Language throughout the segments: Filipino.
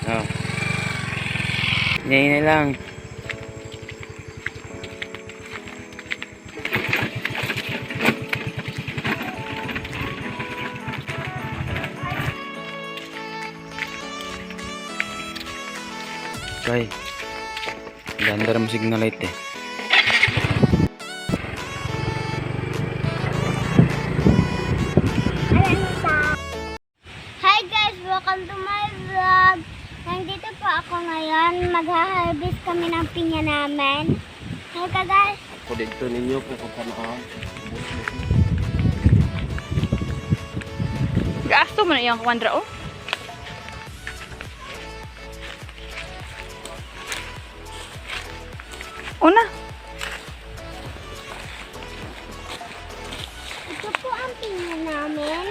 Oh. Ngayon na lang. Okay. Ganda rin signal light eh. Hi guys! Welcome to my vlog! Nandito po ako ngayon. Mag-harvest kami ng pinya namin. Halika guys! Ako dito ninyo kung kanaan. Gasto mo na yung kwandra oh. Una. Ito po ang pinya namin.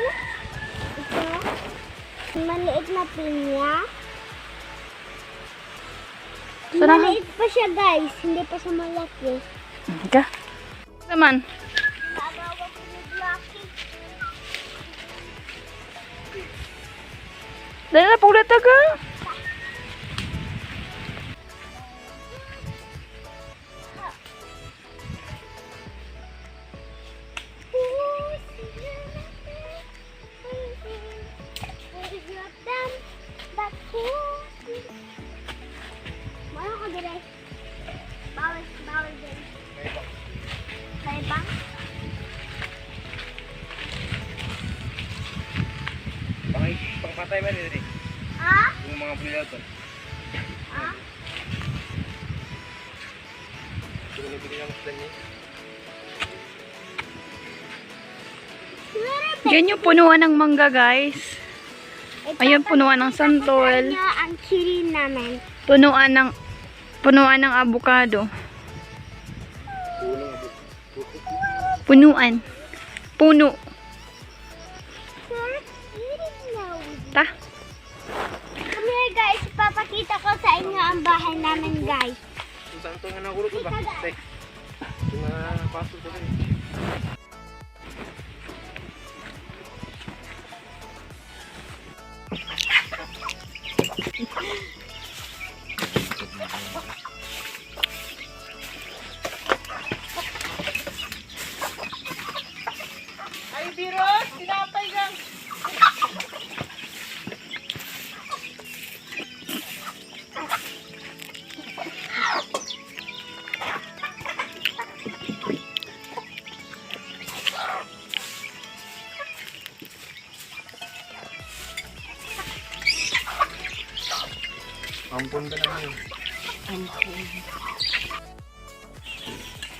Ito. Maliit na pinya. Sarap. Maliit pa siya guys. Hindi pa siya malaki. Ka. Naman. Nagawa ko ni Blackie. Dali na pula taga. Pangpatay ba nila rin? Ah? Yung mga bulilaton. Ah? Pinili lang sa niya. Yan yung punuan ng mangga guys. Ayun, punuan ng santol. Ang chili namin. Punuan ng avocado. Punuan. Puno. Ta. Come here guys, papakita ko sa inyo ang bahay namin guys. Kung saan ito nga nagulog ko ba? Tek. Yung mga pasok ko rin. Ay, Biros! Tinapay ka! Ampun ka naman.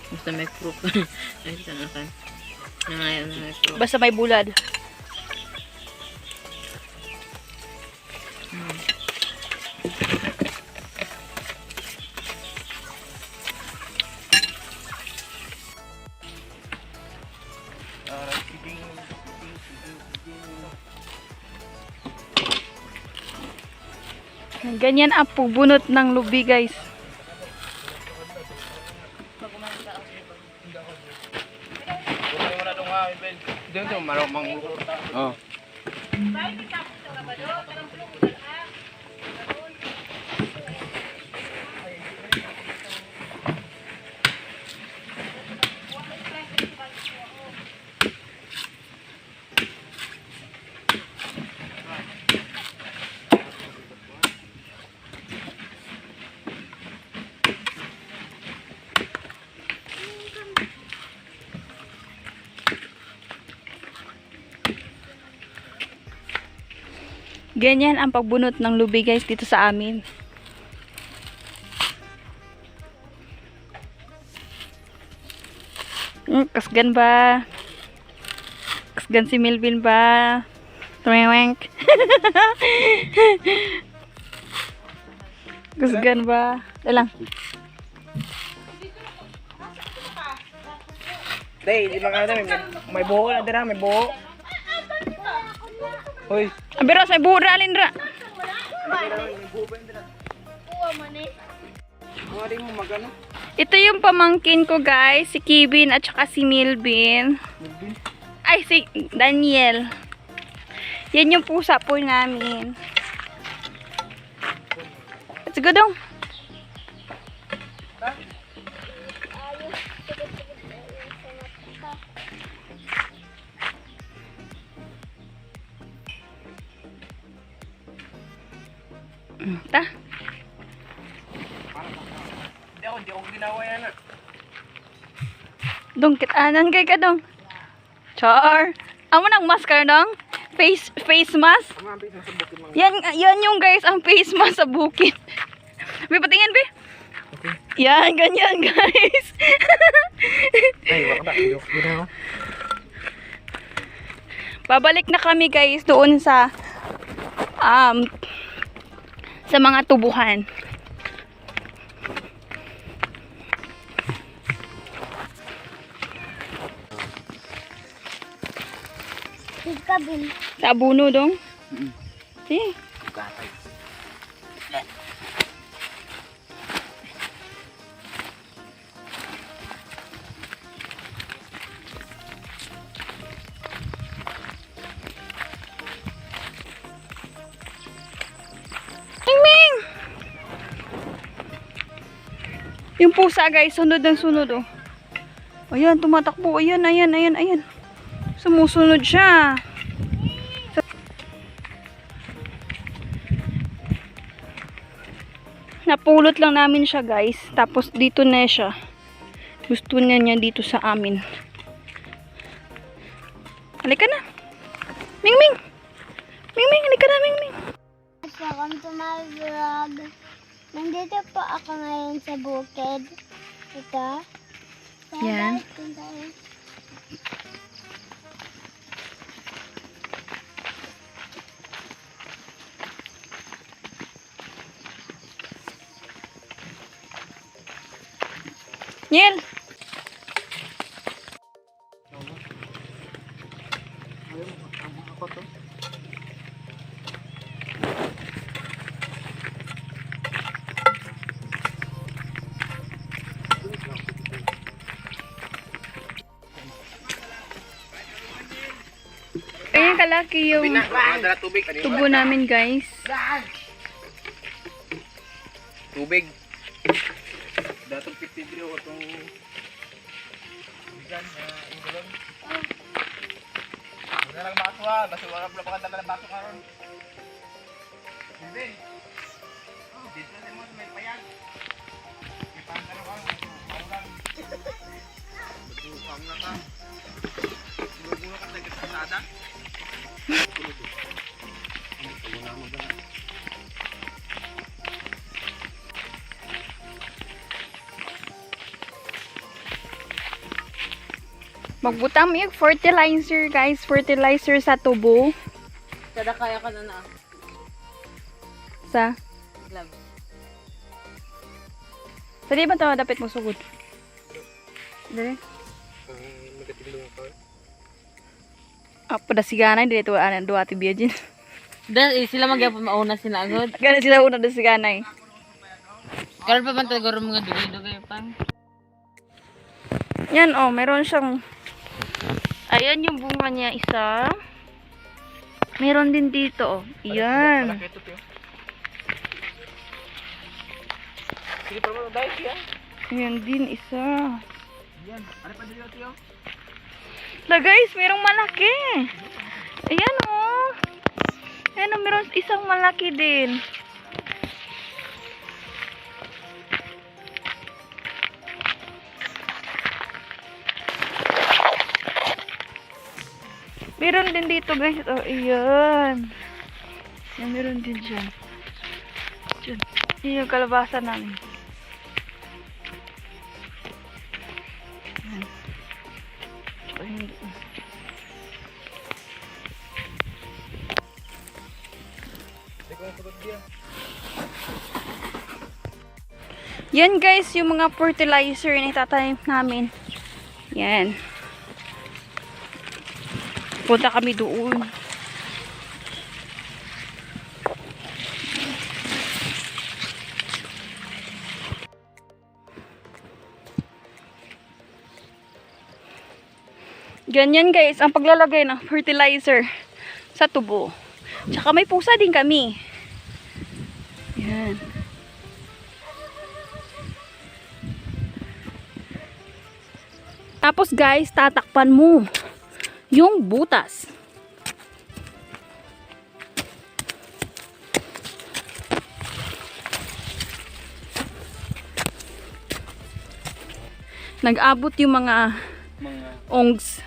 Basta may proof. Ay, sana ka. Nangayon na may proof. Basta may bulad. Ganyan ang pugbunot ng lubi guys. Doon ito, marok manglulot. Oh. Ganyan ang pagbunot ng lubi guys dito sa amin. Kasgan ba? Kasgan si Melvin ba? Twink. Kasgan ba? Dalang. Day, di ba kaya may buho na dira, may buho. Hoy. Abiros, may buho alin ra. Mo magano? Ito yung pamangkin ko guys, si Kevin at saka si Melvin. Ay, si Daniel. Yan yung pusa po namin. Let's go dong. Ta. Hindi ako ginawa yan ah. Dong, kitanan kay ka dong. Char. Amo nang mask ka dong? Face mask? Ang mabis na sa bukid mga. Yan yung guys, ang face mask sa bukid. Be, patingin, be. Okay. Yan, ganyan guys. Ay, wala ba? Hindi ako ginawa. Babalik na kami guys doon sa mga tubuhan. Ikabin. Sa abuno dong. Sige. Gatay. Ming! Yung pusa guys, sunod ng sunod oh. Ayan, tumatakbo. Ayan. Sumusunod siya. Napulot lang namin siya guys. Tapos dito na siya. Gusto niya dito sa amin. Halika na. Ming! Halika na, Ming! Welcome to my vlog. Nandito po ako ngayon sa bukid. Ito. Yan. Niel! Ako to. Ayan kalaki yung Dala tubig. Ano yun? tubo namin guys. Tubig. Datong 50 dito o itong bigan na ingulong. Huwag na lang baso ha. Basta wala pala pakadala ng baso karon. Hindi. Dito na mo may payag. May pangkano ka. Paulang. Pang na ka. Gulo ka sa kasada. Wala mo ba? Magbutang mo yung fertilizer guys. Fertilizer sa tubo. Sada kaya ka na. Sa? Gloves. Sa di ba ito dapat mo sugod? Dali. Magatilong ka. Pada siganay dito dua ati biajin. Dahil sila magyapon mauna sinagod. Gana sila una da siganay. Karon pa man tagoro mga dugay-dugay pang. Yan oh, meron siyang ayan yung bunga niya isa. Meron din dito oh. Yan. Malaki ito, Tio. Sige pa naman, dahil siya. Ayan din isa. Yan. Ano pa dito, Tio? Na guys, merong malaki. Ayan oh. Ayan oh, meron isang malaki din. Meron din dito guys. Oh, ayan. Yan, meron din dyan. Dyan. Yan yung kalabasa namin. Yan. Tsaka yun doon. Yan guys, yung mga fertilizer na itatanim namin. Yan. Punta kami doon. Ganyan guys, ang paglalagay ng fertilizer sa tubo. Tsaka may pusa din kami. Yan. Tapos guys, tatakpan mo yung butas. Nag-abot yung mga ongs.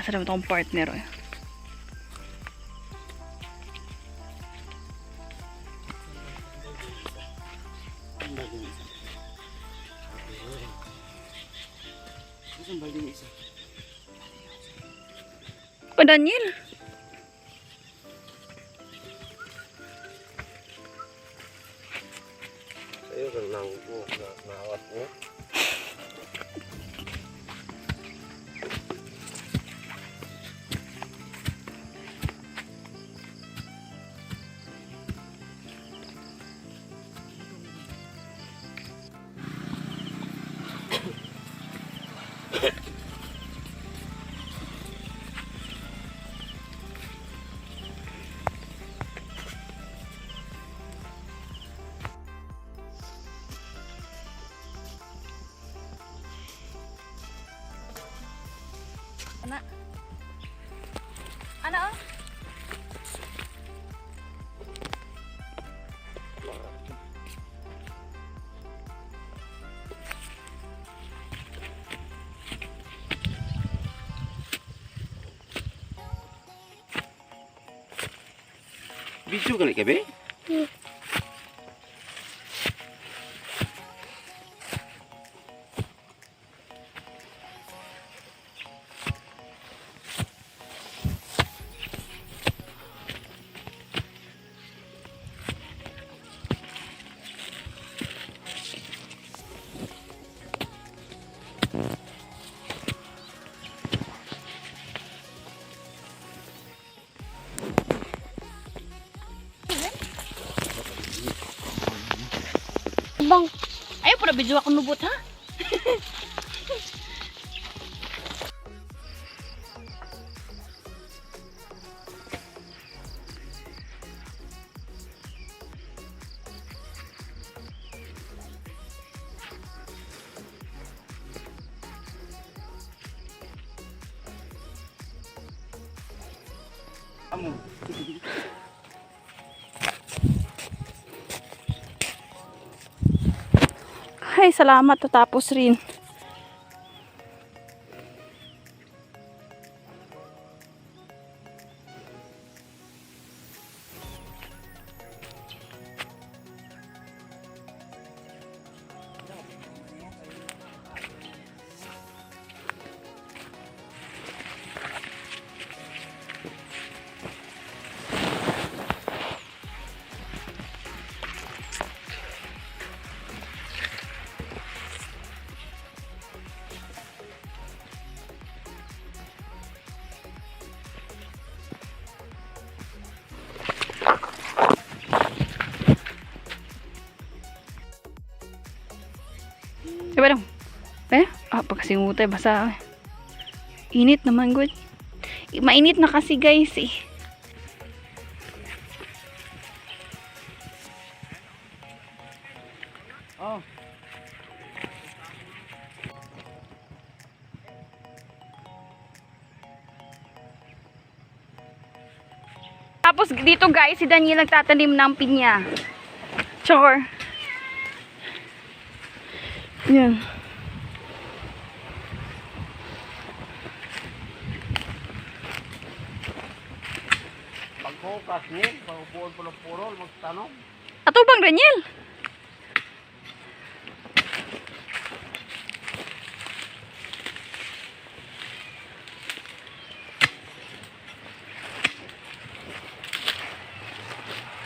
Sarap itong partner. Pa Daniel. Sa'yo kang nangko, naawat mo. Ano? Video kali ka, be? Bang. Ayaw para video ako nubot ha. Amo. Ay, salamat. Tatapos rin. Diba dong? Pagkasingutay, basa. Init naman, good. Mainit na kasi, guys, eh. Oh. Tapos dito, guys, si Daniel nagtatanim ng pinya. Char. Yan. Pagkukas niya, pagpuon-pulong-purol, magtanong. Ato bang Daniel?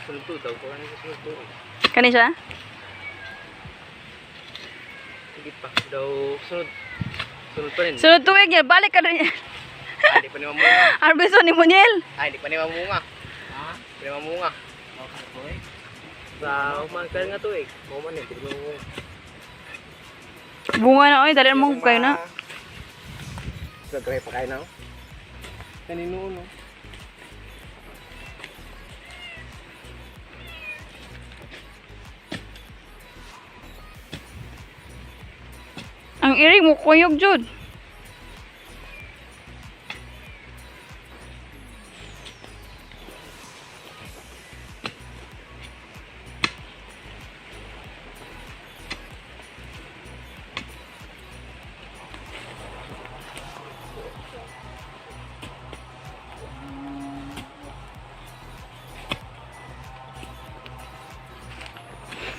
Sulto daw, kung ano yung sulto. Kani siya? Sige pa, daw sunod. Sunod pa rin. Sunod tuwig niya, balik ka Daniel. Hindi pa ni mamunga. Arbeson ni Muniel. Hindi pa ni mamunga. Hindi pa ni mamunga. Sa umangkal nga to eh. Maman eh, hindi mamunga. Bunga na oy, dali mong kayo na. Nagkaya pa kayo na. Kanino, no? Ang iring mo, kuyog, Jud.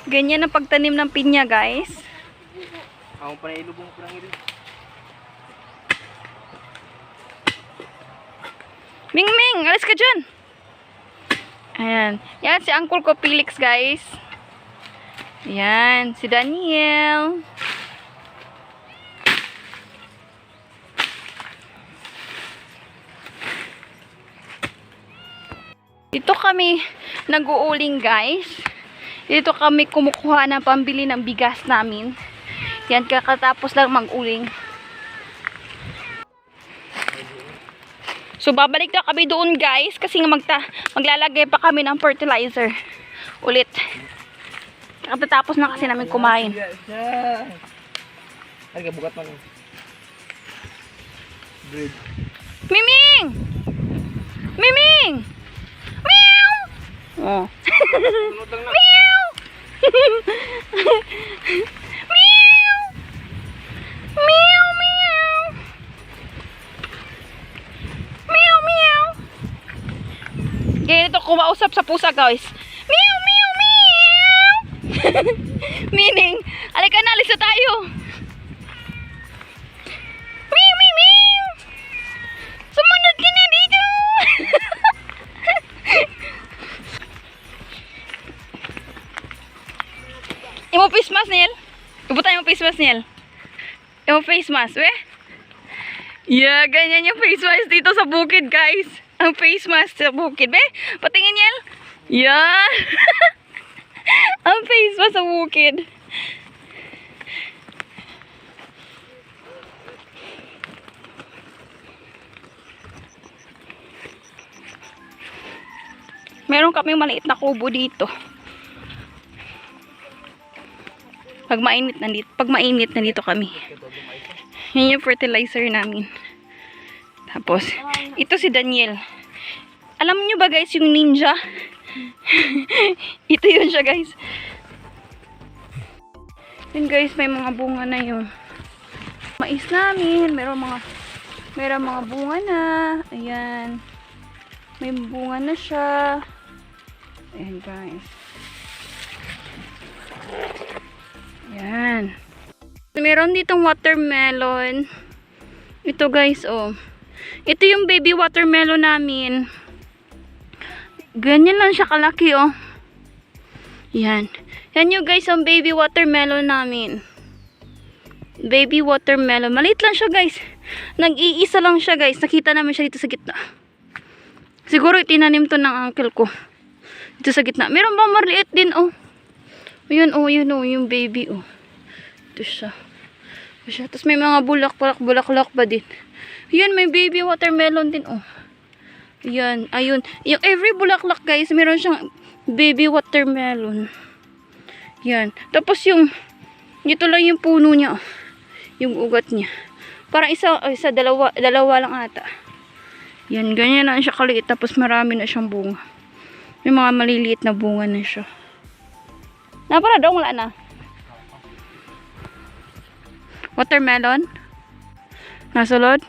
Ganyan ang pagtanim ng pinya, guys. Ako pa na ilubong ko lang ito. Ming, alis ka dyan. Ayan. Yan, si Uncle ko, Felix, guys. Yan, si Daniel. Dito kami nag-uuling, guys. Dito kami kumukuha ng pambili ng bigas namin. Yan, kakatapos lang mag-uling. So, babalik na kami doon, guys. Kasi maglalagay pa kami ng fertilizer. Ulit. Kakatapos na kasi namin kumain. Ay, bugat man. Bread. Miming! Miming! Meow! Oh. Sunod lang na. Meow! Meow! Meow, meow! Meow, meow! Ganito kumausap sa pusa, guys. Meow, meow, meow! Meaning, alika na, alis na tayo. Meow, meow, meow! Sumunod ka na dito! Imo face mask, Neil? Ibutan mo face mask, Neil. Imo face mask, we? Yeah, ganyan yung face mask dito sa bukid, guys. Ang face mask sa bukid, be? Patingin, Neil. Yeah. Ang face mask sa bukid. Meron kami maliit na kubo dito. Pag mainit nandito kami. Yan yung fertilizer namin. Tapos, ito si Daniel. Alam niyo ba, guys, yung ninja? Ito yun siya, guys. Yun, guys, may mga bunga na yung mais namin. Meron mga bunga na. Ayan. May bunga na siya. Ayan, guys. Ayan. Meron ditong watermelon. Ito, guys, oh. Ito yung baby watermelon namin. Ganyan lang siya kalaki, oh. Yan. Yan yung, guys, ang baby watermelon namin. Baby watermelon. Maliit lang siya, guys. Nag-iisa lang siya, guys. Nakita namin siya dito sa gitna. Siguro itinanim to ng uncle ko. Dito sa gitna. Meron ba maliit din, oh. Yun, oh, yun, oh. Yung baby, oh. Ito siya. Tapos may mga bulaklak pa din. Yun, may baby watermelon din, oh. Yan, ayun. Yung every bulaklak, guys, meron siyang baby watermelon. Yan. Tapos yung, dito lang yung puno niya, oh. Yung ugat niya. Parang dalawa lang ata. Yan, ganyan na siya kaliit. Tapos marami na siyang bunga. May mga maliliit na bunga na siya. Napara daw, wala na. Watermelon. Nasa loob.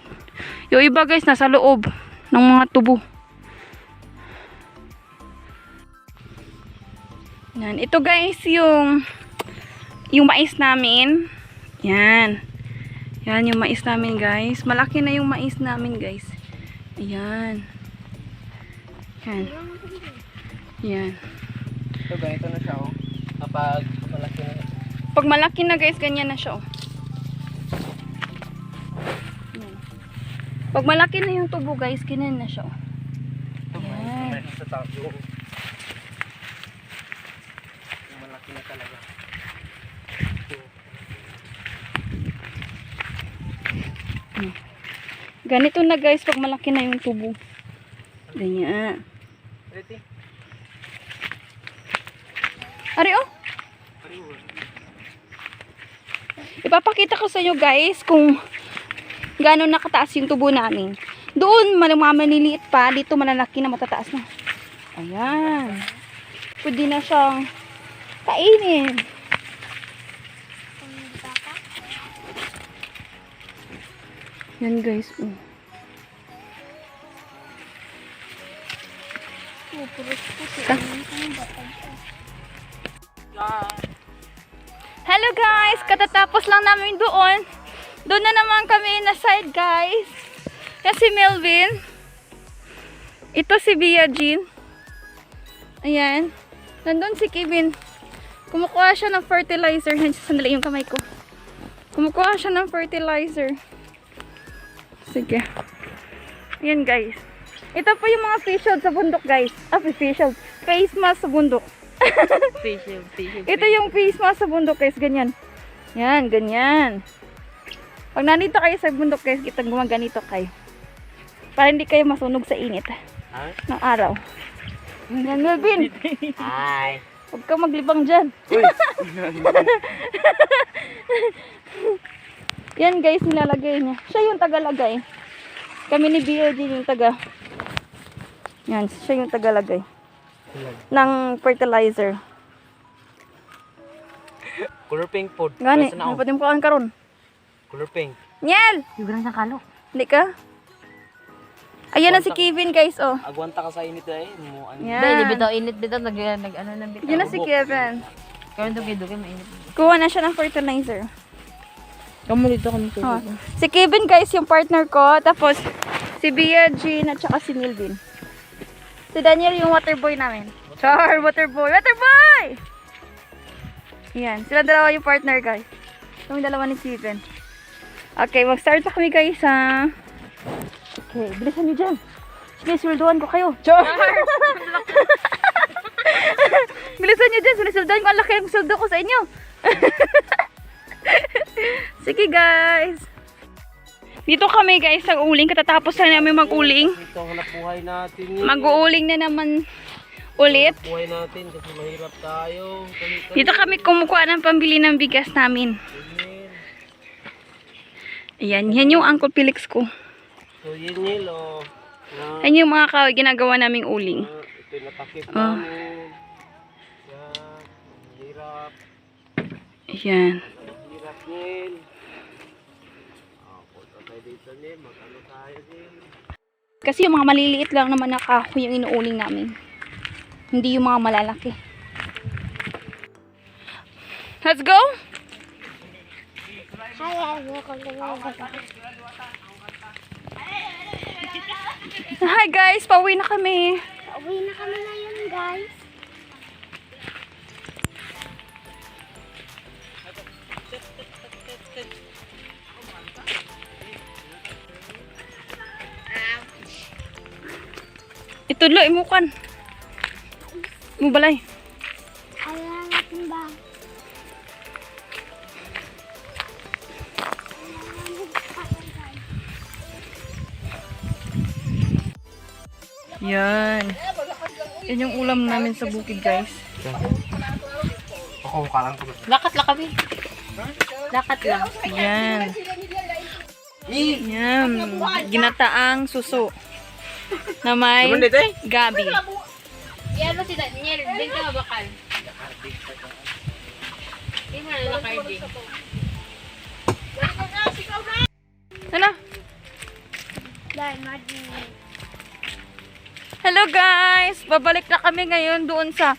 Yung iba, guys, nasa loob ng mga tubo. Yan. Ito, guys, yung mais namin. Yan. Yan yung mais namin, guys. Malaki na yung mais namin, guys. Ayan. Yan. Yan. So, ganito na siya, oh. Kapag malaki na. Pag malaki na, guys, ganyan na siya, oh. Yan. Pag malaki na yung tubo, guys, ganyan na siya, oh. Ayan. Sa tao. Malaki na talaga. Ganito na guys pag malaki na yung tubo. Ganyan. Ready? Ari oh. Ipapakita ko sa inyo guys kung gaano nakataas yung tubo namin. Doon maliliit pa, dito malalaki na matataas na. Ayan. Pwede na siyang kainin. Yan guys. Hello guys! Katatapos lang namin doon. Doon na naman kami na side guys. Yan si Melvin. Ito si Bia Jean. Ayan. Nandun si Kevin. Kumukuha siya ng fertilizer. Sandali yung kamay ko. Kumukuha siya ng fertilizer. Sige. Ayan guys. Ito po yung mga fish shield sa bundok guys. Fish shield. Face mask sa bundok. Facial. Ito yung face mask sa bundok guys. Ganyan. Yan, ganyan. Pag nandito kayo sa bundok guys, kita gumaganito kayo. Para hindi kayo masunog sa init ng araw. Yan, Melvin. Hi. Huwag kang maglibang dyan. Yan guys, nilalagay niya. Siya yung tagalagay. Kami ni BUKID yung taga. Yan, siya yung tagalagay ng fertilizer. Color pink po. Gani, pwede mo kaon karon. Color pink. Nyel! Yung ganang sa kalo. Hindi ka? Ayan na si Kevin guys, oh. Agwanta ka sa init eh. Yan. Dahil bitaw init bitaw nag ano nang bitaw. Yan na si Kevin. Karon dugi mainit. Kuha na siya ng fertilizer. Kamu dito kami Oh. Si Kevin guys, yung partner ko. Tapos, si Bia Jean at saka si Melvin. Si Daniel yung water boy namin. Char, water boy! Water boy! Yan, sila dalawa yung partner guys. Kami dalawa ni Kevin. Okay, mag-start na kami guys ha. Okay, bilisan nyo dyan. Sige, sweldoan ko kayo. Char! Bilisan nyo dyan, sweldoan ko. Ang laki ng sweldo ko sa inyo. Sige guys. Dito kami guys sa uling. Katatapos na namin mag-uling. Ito hanap buhay natin. Mag-uuling na naman ulit. Buhay natin kasi mahirap tayo. Dito kami kumukuha ng pambili ng bigas namin. Ayan, yan yung Uncle Felix ko. So yun nilo. Yan yung mga kahoy ginagawa naming uling. Ito yung natakip namin. Yan. Hirap. Ayan. Hirap nil. Punta tayo dito nil. Mag-ano tayo nil. Kasi yung mga maliliit lang naman na kahoy yung inuuling namin. Hindi yung mga malalaki. Let's go! Hi guys! Pauwi na kami. Uwi na kami ngayon, guys. Itudlo, imukan. Mubalay. Ayan natin ba? Yan. Yan yung ulam namin sa bukid, guys. Ako, kalang ko. Lakat lang kami. Lakat lang. Yan. Yan. Ginataang suso. Na may gabi. Yan mo si Daniel, din ka mabakal. Hindi mo na nakarding. Ano? Dahil maging Hello guys! Babalik na kami ngayon doon sa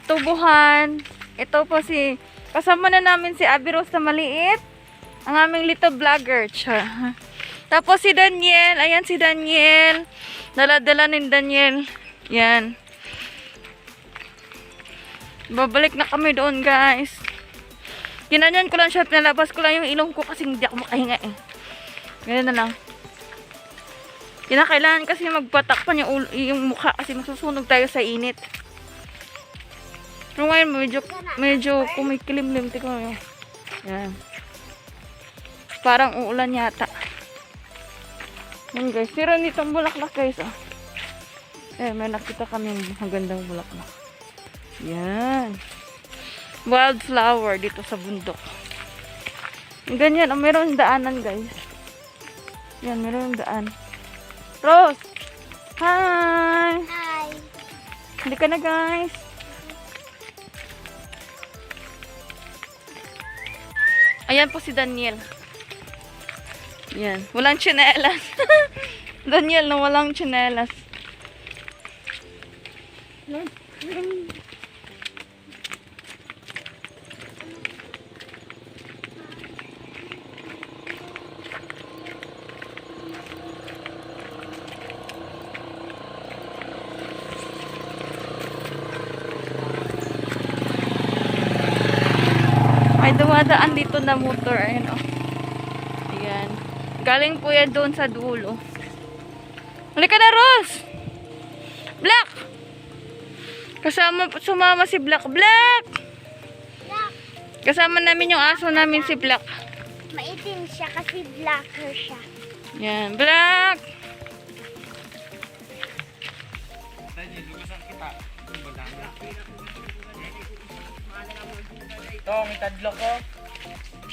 tubuhan. Ito po si kasama na namin si Abby Rose na maliit. Ang aming little vlogger. Tapos si Daniel. Ayan si Daniel. Dala-dala ni Daniel. Yan. Babalik na kami doon guys. Ginanyan ko lang siya. Pinalabas ko lang yung ilong ko kasi hindi ako makahinga eh. Ganyan na lang. Kinakailangan kasi magpatakpan yung mukha kasi masusunog tayo sa init. Pero ngayon medyo kumikilimlim. Tignan mo. Yan. Parang uulan yata. Yan guys, meron ditong bulaklak guys. Oh. May nakita kami magandang bulaklak. Yan. Wildflower dito sa bundok. Ganyan, meron daanan guys. Yan, meron daan. Rose! Hi! Hi. Hindi ka na guys. Ayan po si Daniel. Yan. Walang tsinelas. Daniel na walang tsinelas. May dumadaan dito na motor. Ayan, oh. Ayan. Galing po yan doon sa dulo. Halika na, Rose! Black! Sumama si Black. Black! Black. Kasama namin yung aso namin si Black. Maitim siya kasi blacker siya. Yan, Black! Ito, may tadlok ko.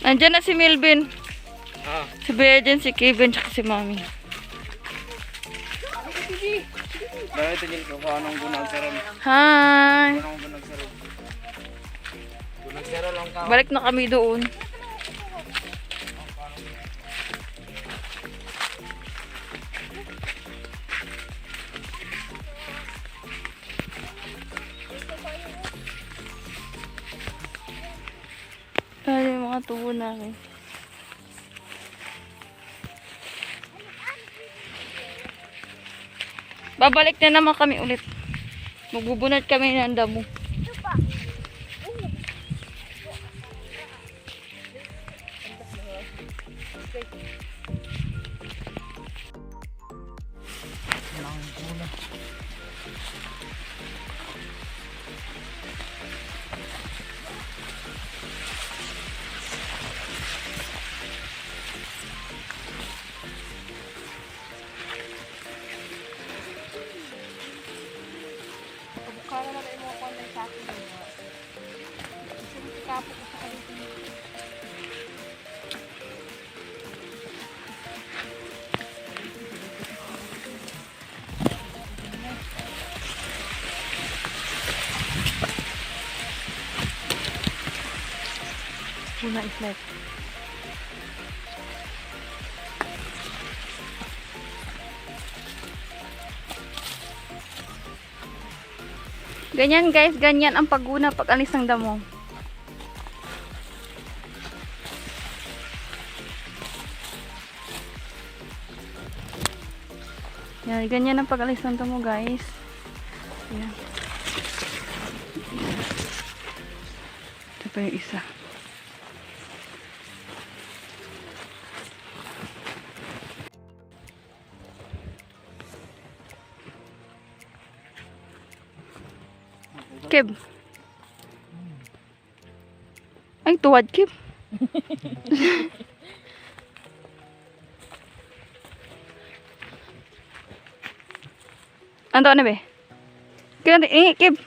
Andyan na si Melvin. Ah. Si Bejen, si Kevin, tsaka si Mami. Dahil tingin ko kung anong gunag sa ron. Hi! Anong gunag sa ron. Gunag sa ron lang ka. Balik na kami doon. Ayan yung mga tubo namin. Babalik na naman kami ulit. Magbubunot kami ng damo. Ito pa. Una islet. Ganyan guys, ganyan ang paguna pag alis ng damo. Yan, ganyan ang pag alis ng damo guys. Yan. Ito pa yung isa. Kib. Ay, tuwad, Kib. Anto na be? Kaya Kib.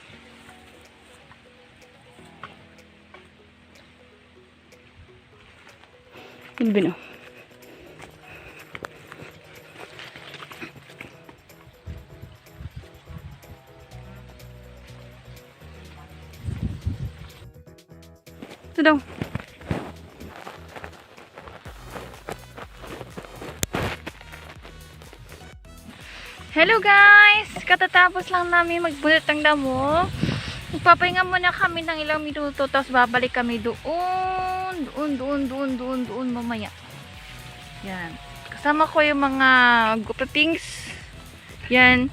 Bino. Ito daw. Hello guys! Katatapos lang namin magbunot ng damo. Magpapahinga muna kami ng ilang minuto tapos babalik kami doon mamaya. Yan. Kasama ko yung mga gupapings. Yan.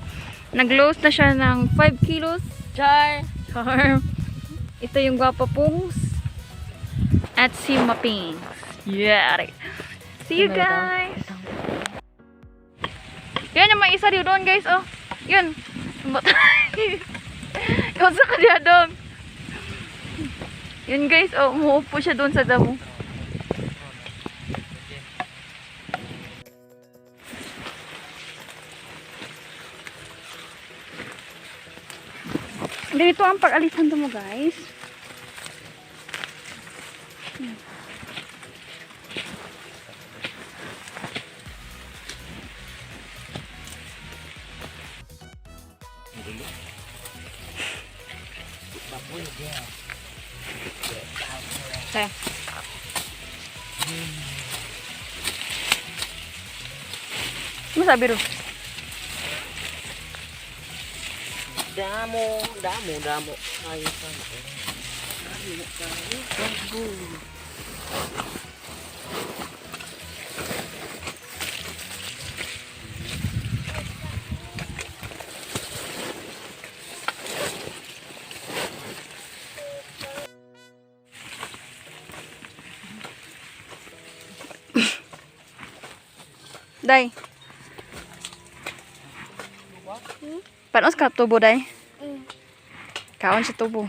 Nag-loss na siya ng 5 kilos. Char! Ito yung guwapapungs. At si Mapings. Yeah. See you guys. Yan yung may isa rin doon guys. Oh. Yun. Yun sa kanya doon. Yun guys. Oh. Umuupo siya doon sa damo. Ganito ang pag-alisan mo, guys. Okay. Ano sabi ro? Damo. Ayos pa. Day. Paano ka tubo, Day? Kaon sa tubo.